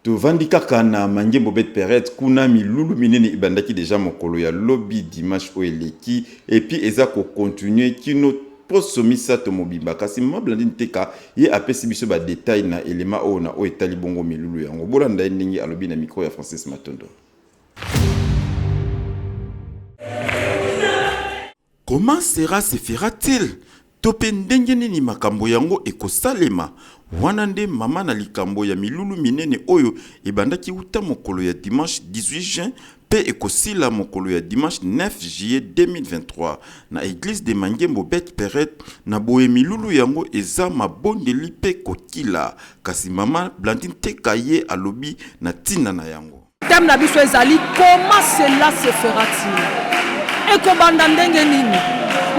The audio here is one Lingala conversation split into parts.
tovandi kaka na mangembo bet peret kuna milulu minene ibandaki déjà mokolo ya lobby dimanche oeleki et puis eza ko continuer kino posomisa to mobimba kasi mama Blandine Teka ye apesi biso ba détail na elema o na o etali bongo milulu yango bolanda ndingi alobi na micro ya Francis Matondo. Comment sera se fera-t-il? Tope ndenge nini makambo yango ekosalema wana nde mama na likambo ya milulu minene oyo ebandaki uta mokolo ya dimanche 18 juin pe ekosila mokolo ya dimanche 9 juillet 2023 na église de Mangembo Bet Peret na boye milulu yango eza mabondeli pe kokila kasi mama Blandine Teka ye alobi na tina na yango. Thème na biso ezali comment cela se fera-t-il? Ekobanda ndenge nini?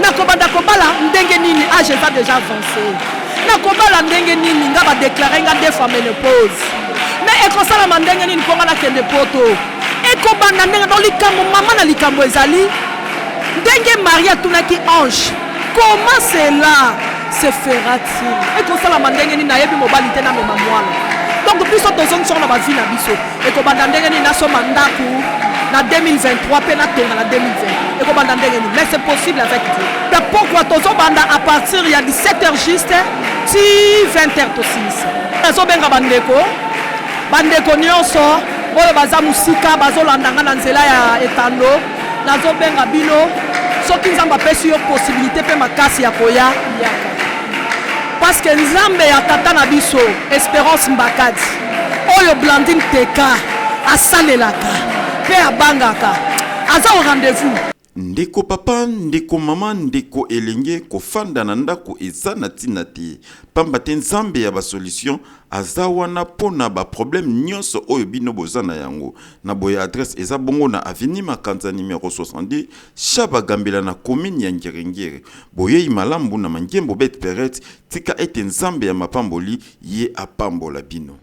Nakobanda kobala ndenge nini? Ah, je vais déjà avancer. Nakobala ndenge nini? Nga ba déclarer nga deux fois ménopause. Mais ekosala mandenge nini konga na kende poto? Ekobanda ndenge dans likambo mama na likambo ezali ndenge Maria tunaki ange. Comment cela se fera-t-il? Ekosala mandenge nini na yebi mobilité na mema mwana. Donc biso tozon sur na ba vie na biso. Ekobanda ndenge nini na so mandaku na 2023 pe na tonga na 2020. Ekobanda ndenge nini? Mais c'est possible avec Dieu. Mais pourquoi tozo banda à partir il y a 17h juste ti 20h to 6. Ezo benga bandeko nyonso oyo baza musika bazolandanga na nzela ya etando nazo benga bino soki nzamba pesi yo possibilité pe makasi ya koya yaka. Parce que nzambe ya tata na biso Espérance Mbakadi oyo Blandine Teka asalelaka pe abangaka aza au rendez-vous. Ndeko papa, ndeko mama, ndeko elenge kofanda na ndako eza na tina te. Pamba te nzambe ya ba solution aza wana pona ba problème nyonso oyo bino bozana yango. Na boya adresse eza bongo na avenue Makanza numéro 62 Chaba Gambela na commune ya Ngerengere. Boye malambu na Mangembo Bet Peret tika ete nzambe ya mapamboli ye apambola bino.